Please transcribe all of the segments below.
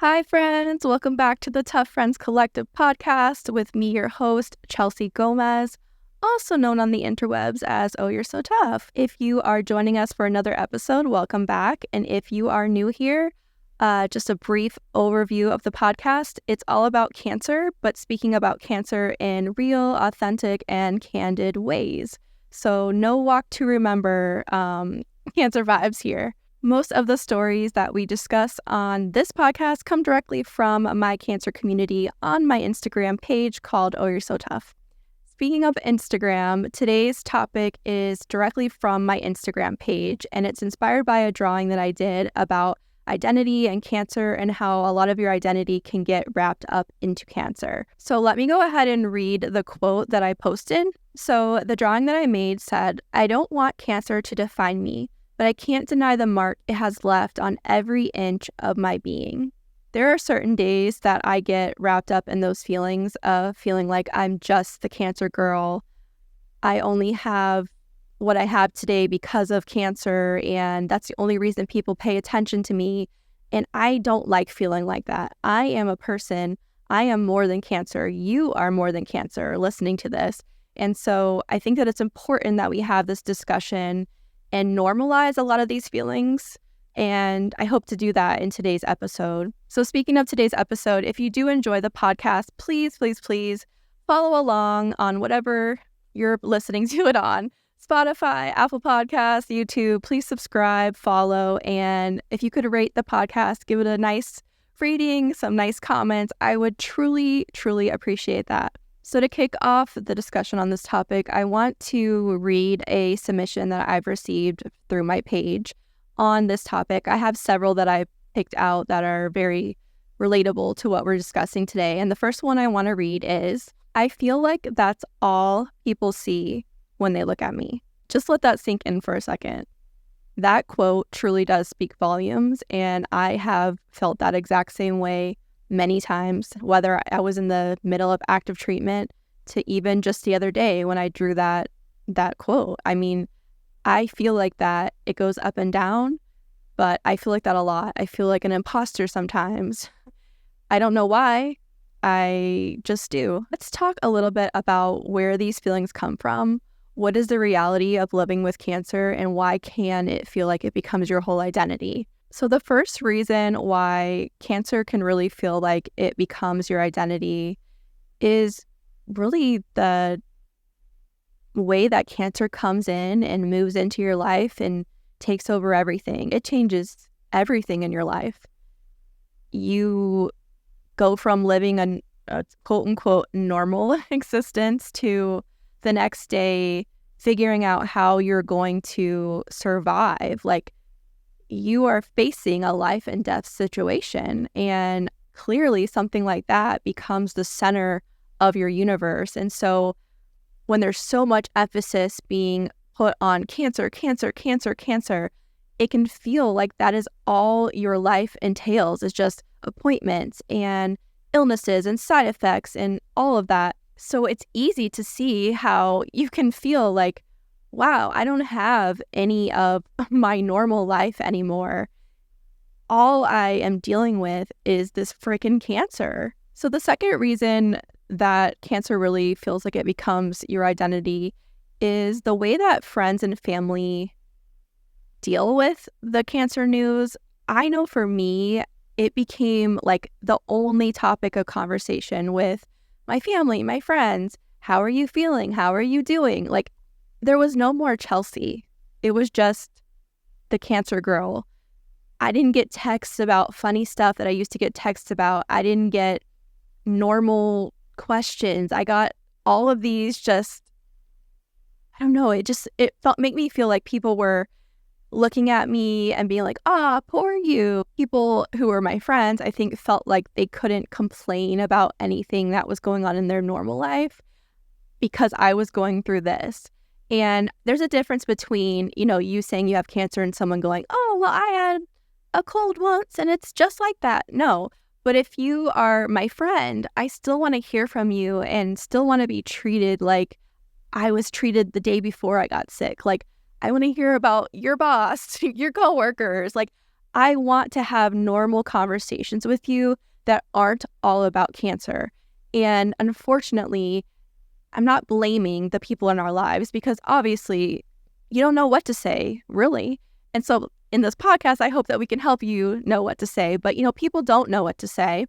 Hi, friends. Welcome back to the Tough Friends Collective podcast with me, your host, Chelsea Gomez, also known on the interwebs as Oh, You're So Tough. If you are joining us for another episode, welcome back. And if you are new here, just a brief overview of the podcast. It's all about cancer, but speaking about cancer in real, authentic, and candid ways. So no walk to remember cancer vibes here. Most of the stories that we discuss on this podcast come directly from my cancer community on my Instagram page called Oh, You're So Tough. Speaking of Instagram, today's topic is directly from my Instagram page, and it's inspired by a drawing that I did about identity and cancer and how a lot of your identity can get wrapped up into cancer. So let me go ahead and read the quote that I posted. So the drawing that I made said, "I don't want cancer to define me, but I can't deny the mark it has left on every inch of my being." There are certain days that I get wrapped up in those feelings of feeling like I'm just the cancer girl. I only have what I have today because of cancer, and that's the only reason people pay attention to me. And I don't like feeling like that. I am a person. I am more than cancer. You are more than cancer listening to this. And so I think that it's important that we have this discussion and normalize a lot of these feelings. And I hope to do that in today's episode. So speaking of today's episode, if you do enjoy the podcast, please follow along on whatever you're listening to it on. Spotify, Apple Podcasts, YouTube. Please subscribe, follow, and if you could rate the podcast, give it a nice rating, some nice comments, I would truly appreciate that. So to kick off the discussion on this topic, I want to read a submission that I've received through my page on this topic. I have several that I picked out that are very relatable to what we're discussing today. And the first one I want to read is, "I feel like that's all people see when they look at me." Just let that sink in for a second. That quote truly does speak volumes, and I have felt that exact same way many times, whether I was in the middle of active treatment to even just the other day when I drew that quote. I mean, I feel like that. It goes up and down, but I feel like that a lot. I feel like an imposter sometimes. I don't know why. I just do. Let's talk a little bit about where these feelings come from. What is the reality of living with cancer, and why can it feel like it becomes your whole identity? So the first reason why cancer can really feel like it becomes your identity is really the way that cancer comes in and moves into your life and takes over everything. It changes everything in your life. You go from living a quote unquote normal existence to the next day figuring out how you're going to survive. Like, you are facing a life and death situation, and clearly something like that becomes the center of your universe. And so when there's so much emphasis being put on cancer, it can feel like that is all your life entails, is just appointments and illnesses and side effects and all of that. So it's easy to see how you can feel like, wow, I don't have any of my normal life anymore. All I am dealing with is this freaking cancer. So the second reason that cancer really feels like it becomes your identity is the way that friends and family deal with the cancer news. I know for me, it became like the only topic of conversation with my family, my friends. How are you feeling? How are you doing? Like, there was no more Chelsea. It was just the cancer girl. I didn't get texts about funny stuff that I used to get texts about. I didn't get normal questions. I got all of these just, I don't know, it made me feel like people were looking at me and being like, poor you. People who were my friends, I think, felt like they couldn't complain about anything that was going on in their normal life because I was going through this. And there's a difference between, you saying you have cancer and someone going, "Oh, well, I had a cold once and it's just like that." No. But if you are my friend, I still want to hear from you and still want to be treated like I was treated the day before I got sick. Like, I want to hear about your boss, your coworkers. Like, I want to have normal conversations with you that aren't all about cancer. And unfortunately, I'm not blaming the people in our lives because obviously you don't know what to say, really. And so in this podcast, I hope that we can help you know what to say. But, people don't know what to say.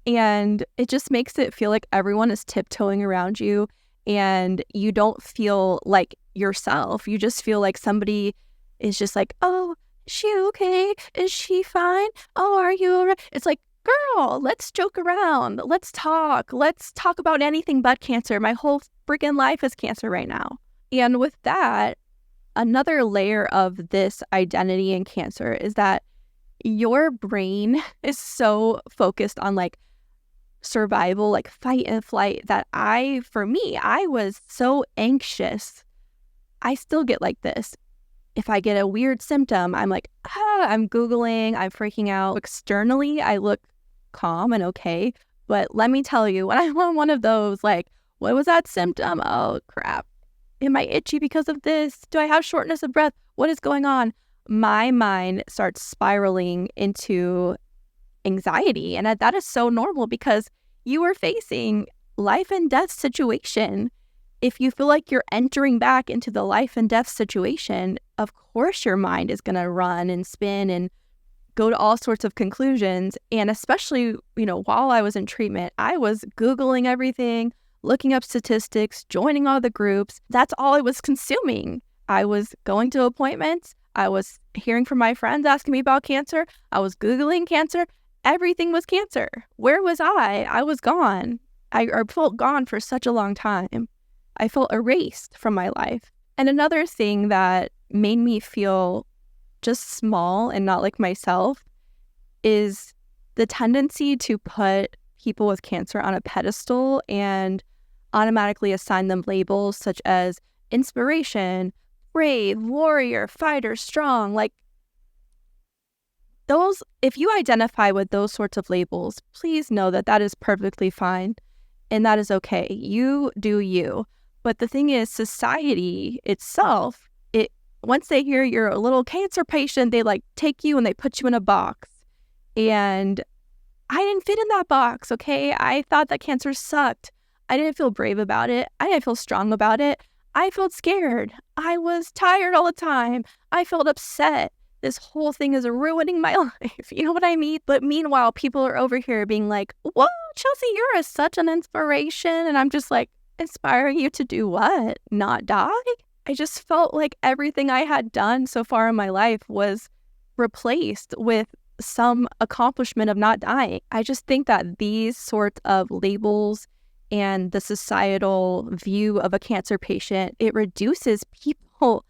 And it just makes it feel like everyone is tiptoeing around you and you don't feel like yourself. You just feel like somebody is just like, oh, is she okay? Is she fine? Oh, are you all right? It's like, girl, let's joke around. Let's talk. Let's talk about anything but cancer. My whole freaking life is cancer right now. And with that, another layer of this identity in cancer is that your brain is so focused on like survival, like fight and flight, that I was so anxious. I still get like this. If I get a weird symptom, I'm like, I'm Googling, I'm freaking out. Externally, I look calm and okay. But let me tell you, when I'm on one of those, like, what was that symptom? Oh, crap. Am I itchy because of this? Do I have shortness of breath? What is going on? My mind starts spiraling into anxiety. And that is so normal because you are facing life and death situation. If you feel like you're entering back into the life and death situation, of course your mind is going to run and spin and go to all sorts of conclusions. And especially, while I was in treatment, I was Googling everything, looking up statistics, joining all the groups. That's all I was consuming. I was going to appointments. I was hearing from my friends asking me about cancer. I was Googling cancer. Everything was cancer. Where was I? I was gone. I felt gone for such a long time. I felt erased from my life. And another thing that made me feel just small and not like myself is the tendency to put people with cancer on a pedestal and automatically assign them labels such as inspiration, brave, warrior, fighter, strong. Like those, if you identify with those sorts of labels, please know that that is perfectly fine and that is okay. You do you. But the thing is, society itself, once they hear you're a little cancer patient, they like take you and they put you in a box. And I didn't fit in that box, okay? I thought that cancer sucked. I didn't feel brave about it. I didn't feel strong about it. I felt scared. I was tired all the time. I felt upset. This whole thing is ruining my life. You know what I mean? But meanwhile, people are over here being like, whoa, Chelsea, you're such an inspiration. And I'm just like, inspiring you to do what? Not die? I just felt like everything I had done so far in my life was replaced with some accomplishment of not dying. I just think that these sorts of labels and the societal view of a cancer patient, it reduces people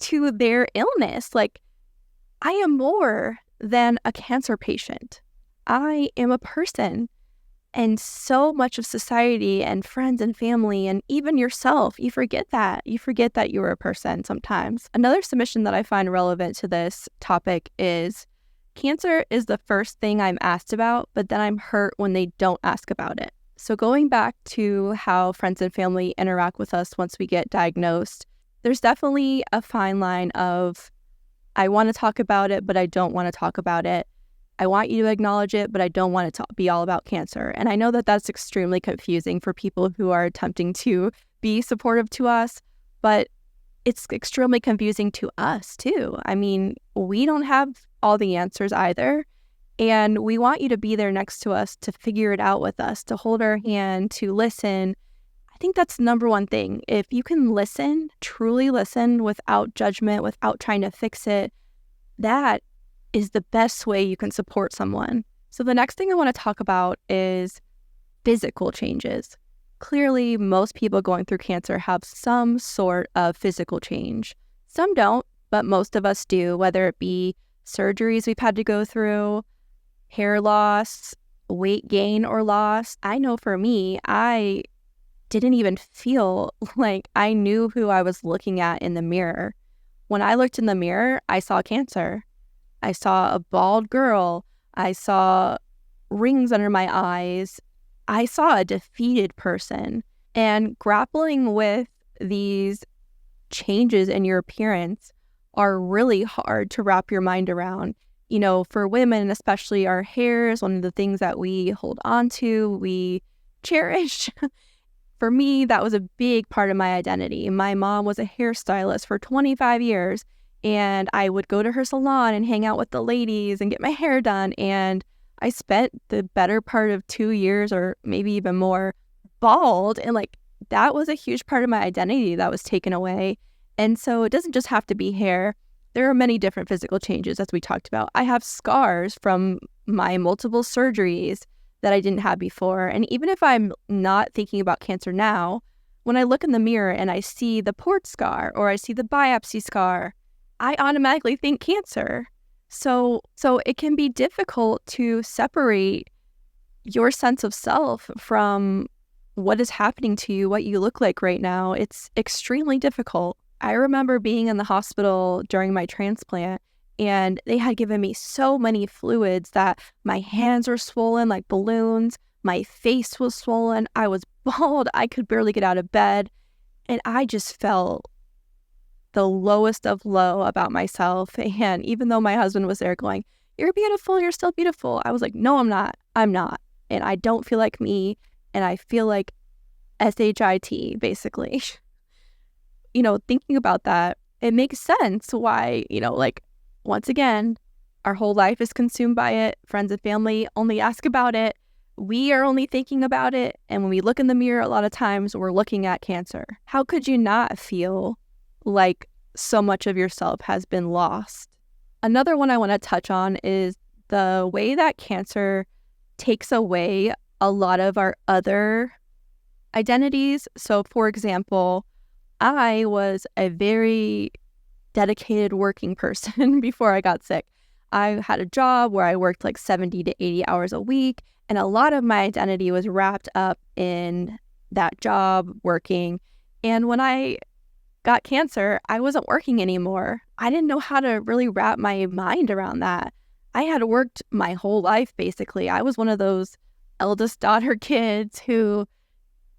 to their illness. Like, I am more than a cancer patient. I am a person. And so much of society and friends and family and even yourself, you forget that. You forget that you're a person sometimes. Another submission that I find relevant to this topic is cancer is the first thing I'm asked about, but then I'm hurt when they don't ask about it. So going back to how friends and family interact with us once we get diagnosed, there's definitely a fine line of I want to talk about it, but I don't want to talk about it. I want you to acknowledge it, but I don't want it to be all about cancer. And I know that that's extremely confusing for people who are attempting to be supportive to us, but it's extremely confusing to us too. I mean, we don't have all the answers either. And we want you to be there next to us to figure it out with us, to hold our hand, to listen. I think that's the number one thing. If you can listen, truly listen without judgment, without trying to fix it, that is the best way you can support someone. So the next thing I want to talk about is physical changes. Clearly, most people going through cancer have some sort of physical change. Some don't, but most of us do, whether it be surgeries we've had to go through, hair loss, weight gain or loss. I know for me, I didn't even feel like I knew who I was looking at in the mirror. When I looked in the mirror, I saw cancer. I saw a bald girl. I saw rings under my eyes. I saw a defeated person. And grappling with these changes in your appearance are really hard to wrap your mind around. For women, especially, our hair is one of the things that we hold on to, we cherish. For me, that was a big part of my identity. My mom was a hairstylist for 25 years, and I would go to her salon and hang out with the ladies and get my hair done. And I spent the better part of 2 years or maybe even more bald. And that was a huge part of my identity that was taken away. And so it doesn't just have to be hair. There are many different physical changes, as we talked about. I have scars from my multiple surgeries that I didn't have before. And even if I'm not thinking about cancer now, when I look in the mirror and I see the port scar or I see the biopsy scar, I automatically think cancer. So it can be difficult to separate your sense of self from what is happening to you, what you look like right now. It's extremely difficult. I remember being in the hospital during my transplant, and they had given me so many fluids that my hands were swollen like balloons. My face was swollen. I was bald. I could barely get out of bed. And I just felt the lowest of low about myself. And even though my husband was there going, "You're beautiful. You're still beautiful," I was like, "No, I'm not. I'm not. And I don't feel like me. And I feel like SHIT, basically." Thinking about that, it makes sense why, once again, our whole life is consumed by it. Friends and family only ask about it. We are only thinking about it. And when we look in the mirror, a lot of times we're looking at cancer. How could you not feel like so much of yourself has been lost? Another one I want to touch on is the way that cancer takes away a lot of our other identities. So, for example, I was a very dedicated working person before I got sick. I had a job where I worked 70 to 80 hours a week, and a lot of my identity was wrapped up in that job working. And when I got cancer, I wasn't working anymore. I didn't know how to really wrap my mind around that. I had worked my whole life, basically. I was one of those eldest daughter kids who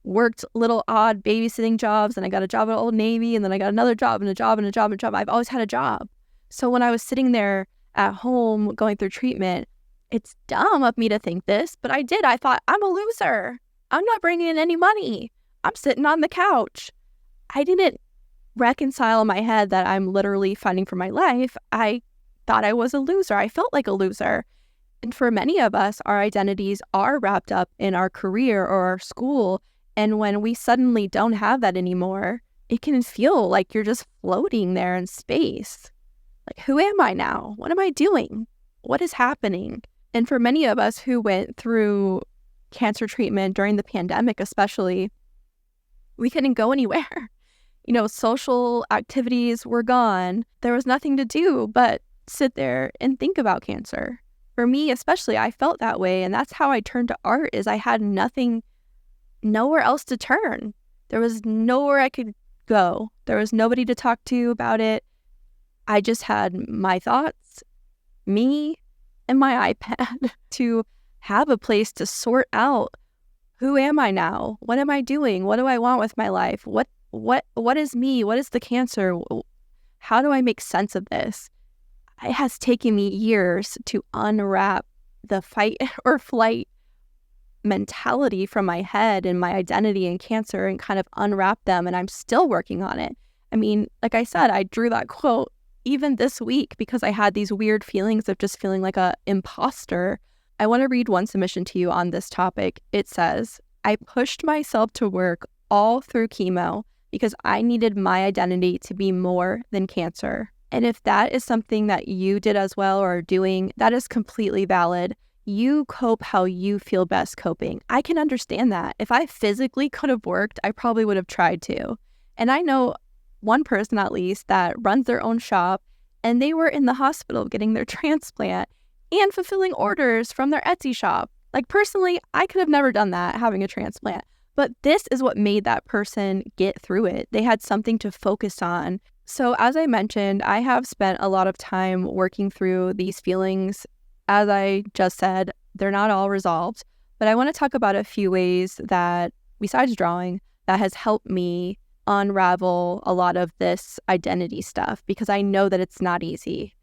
worked little odd babysitting jobs, and I got a job at Old Navy, and then I got another job and a job and a job and a job. I've always had a job. So when I was sitting there at home going through treatment, it's dumb of me to think this, but I did. I thought, I'm a loser. I'm not bringing in any money. I'm sitting on the couch. I didn't reconcile in my head that I'm literally fighting for my life. I thought I was a loser. I felt like a loser. And for many of us, our identities are wrapped up in our career or our school. And when we suddenly don't have that anymore, it can feel like you're just floating there in space. Like, who am I now? What am I doing? What is happening? And for many of us who went through cancer treatment during the pandemic, especially, we couldn't go anywhere. Social activities were gone. There was nothing to do but sit there and think about cancer. For me, especially, I felt that way. And that's how I turned to art, is I had nowhere else to turn. There was nowhere I could go. There was nobody to talk to about it. I just had my thoughts, me, and my iPad to have a place to sort out, who am I now? What am I doing? What do I want with my life? What is me? What is the cancer? How do I make sense of this? It has taken me years to unwrap the fight or flight mentality from my head and my identity and cancer and kind of unwrap them. And I'm still working on it. I mean, like I said, I drew that quote even this week because I had these weird feelings of just feeling like a imposter. I want to read one submission to you on this topic. It says, "I pushed myself to work all through chemo because I needed my identity to be more than cancer." And if that is something that you did as well or are doing, that is completely valid. You cope how you feel best coping. I can understand that. If I physically could have worked, I probably would have tried to. And I know one person at least that runs their own shop, and they were in the hospital getting their transplant and fulfilling orders from their Etsy shop. Personally, I could have never done that, having a transplant. But this is what made that person get through it. They had something to focus on. So as I mentioned, I have spent a lot of time working through these feelings. As I just said, they're not all resolved, but I want to talk about a few ways that, besides drawing, that has helped me unravel a lot of this identity stuff, because I know that it's not easy.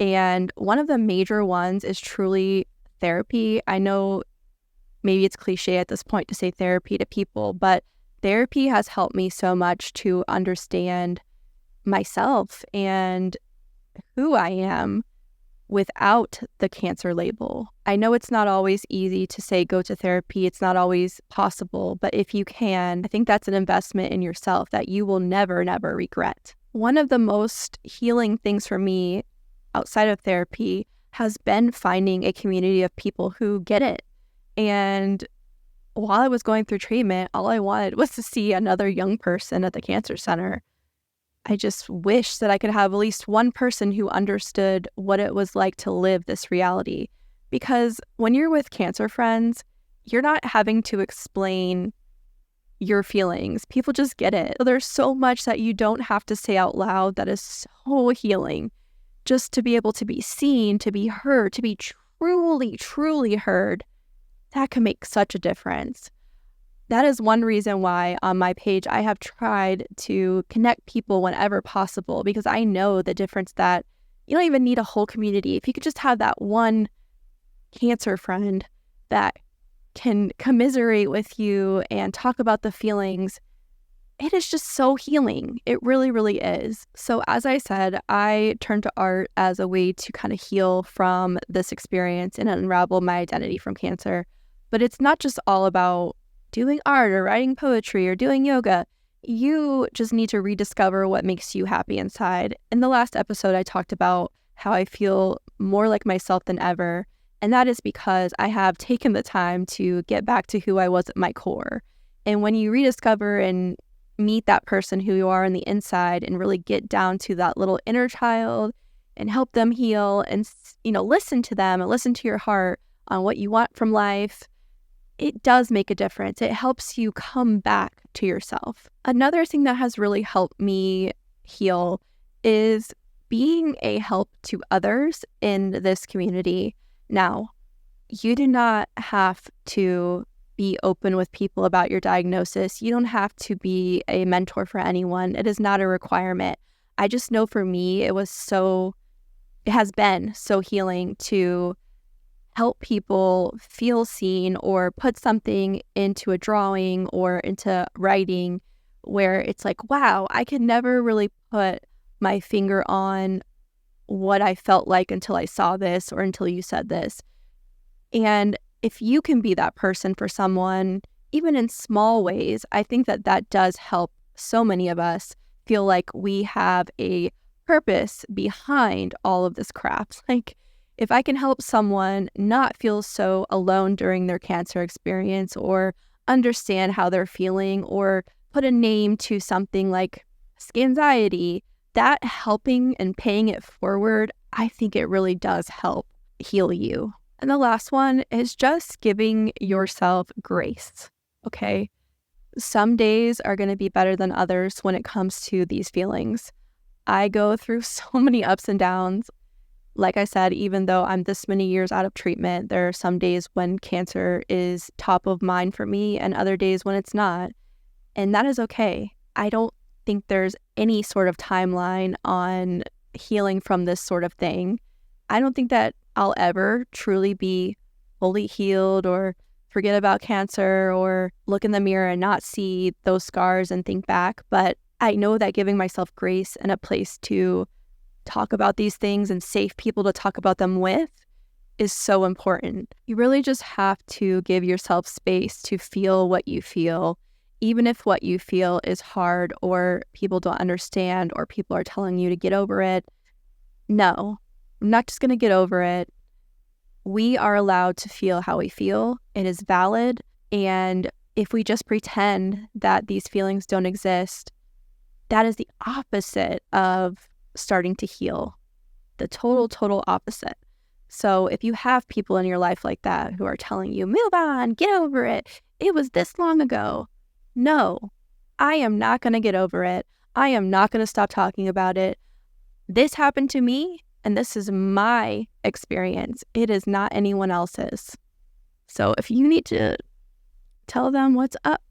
And one of the major ones is truly therapy. I know maybe it's cliche at this point to say therapy to people, but therapy has helped me so much to understand myself and who I am without the cancer label. I know it's not always easy to say go to therapy. It's not always possible, but if you can, I think that's an investment in yourself that you will never, never regret. One of the most healing things for me outside of therapy has been finding a community of people who get it. And while I was going through treatment, all I wanted was to see another young person at the cancer center. I just wish that I could have at least one person who understood what it was like to live this reality. Because when you're with cancer friends, you're not having to explain your feelings. People just get it. There's so much that you don't have to say out loud that is so healing. Just to be able to be seen, to be heard, to be truly, truly heard, that can make such a difference. That is one reason why on my page I have tried to connect people whenever possible, because I know the difference that you don't even need a whole community. If you could just have that one cancer friend that can commiserate with you and talk about the feelings, it is just so healing. It really, really is. So as I said, I turned to art as a way to kind of heal from this experience and unravel my identity from cancer. But it's not just all about doing art or writing poetry or doing yoga. You just need to rediscover what makes you happy inside. In the last episode, I talked about how I feel more like myself than ever. And that is because I have taken the time to get back to who I was at my core. And when you rediscover and meet that person who you are on the inside and really get down to that little inner child and help them heal and, listen to them and listen to your heart on what you want from life, it does make a difference. It helps you come back to yourself. Another thing that has really helped me heal is being a help to others in this community. Now, you do not have to be open with people about your diagnosis. You don't have to be a mentor for anyone. It is not a requirement. I just know for me, it has been so healing to help people feel seen or put something into a drawing or into writing where it's like, wow, I could never really put my finger on what I felt like until I saw this or until you said this. And if you can be that person for someone, even in small ways, I think that does help so many of us feel like we have a purpose behind all of this crap. Like, if I can help someone not feel so alone during their cancer experience or understand how they're feeling or put a name to something like anxiety, that helping and paying it forward, I think it really does help heal you. And the last one is just giving yourself grace, okay? Some days are going to be better than others when it comes to these feelings. I go through so many ups and downs. Like I said, even though I'm this many years out of treatment, there are some days when cancer is top of mind for me and other days when it's not. And that is okay. I don't think there's any sort of timeline on healing from this sort of thing. I don't think that I'll ever truly be fully healed or forget about cancer or look in the mirror and not see those scars and think back. But I know that giving myself grace and a place to talk about these things and safe people to talk about them with is so important. You really just have to give yourself space to feel what you feel, even if what you feel is hard or people don't understand or people are telling you to get over it. No, I'm not just going to get over it. We are allowed to feel how we feel. It is valid. And if we just pretend that these feelings don't exist, that is the opposite of starting to heal. The total opposite. So if you have people in your life like that who are telling you, move on, get over it, it was this long ago. No, I am not going to get over it. I am not going to stop talking about it. This happened to me, and this is my experience. It is not anyone else's. So if you need to tell them what's up,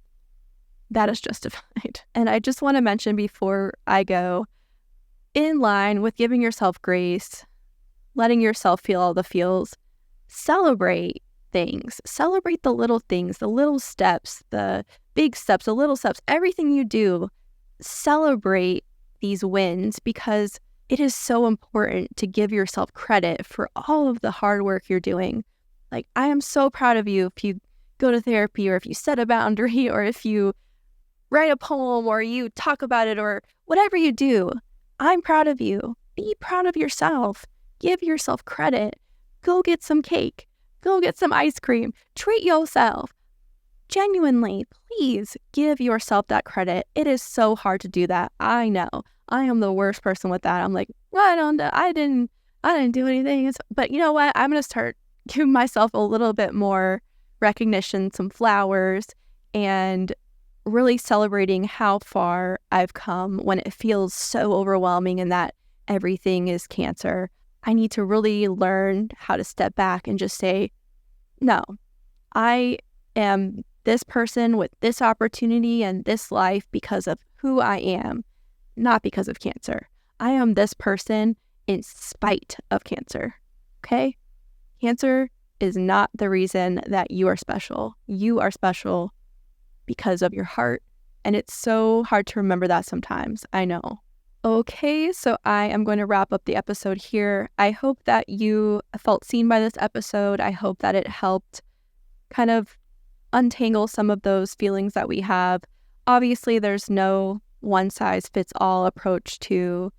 that is justified. And I just want to mention before I go, in line with giving yourself grace, letting yourself feel all the feels. Celebrate things. Celebrate the little things, the little steps, the big steps, the little steps, everything you do. Celebrate these wins because it is so important to give yourself credit for all of the hard work you're doing. Like, I am so proud of you if you go to therapy or if you set a boundary or if you write a poem or you talk about it or whatever you do. I'm proud of you. Be proud of yourself. Give yourself credit. Go get some cake. Go get some ice cream. Treat yourself. Genuinely, please give yourself that credit. It is so hard to do that. I know. I am the worst person with that. I'm like, well, I didn't do anything. But you know what? I'm going to start giving myself a little bit more recognition, some flowers, and really celebrating how far I've come when it feels so overwhelming and that everything is cancer. I need to really learn how to step back and just say, no, I am this person with this opportunity and this life because of who I am, not because of cancer. I am this person in spite of cancer, okay? Cancer is not the reason that you are special. You are special because of your heart, and it's so hard to remember that sometimes, I know. Okay, so I am going to wrap up the episode here. I hope that you felt seen by this episode. I hope that it helped kind of untangle some of those feelings that we have. Obviously, there's no one-size-fits-all approach to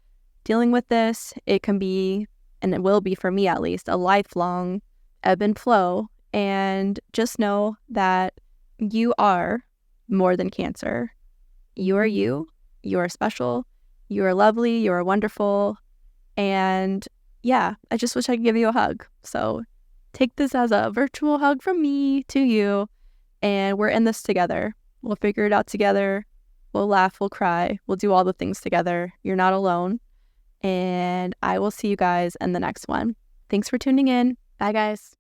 dealing with this. It can be, and it will be for me at least, a lifelong ebb and flow. And just know that you are more than cancer. You are you. You are special. You are lovely. You are wonderful. And yeah, I just wish I could give you a hug. So take this as a virtual hug from me to you. And we're in this together. We'll figure it out together. We'll laugh. We'll cry. We'll do all the things together. You're not alone. And I will see you guys in the next one. Thanks for tuning in. Bye, guys.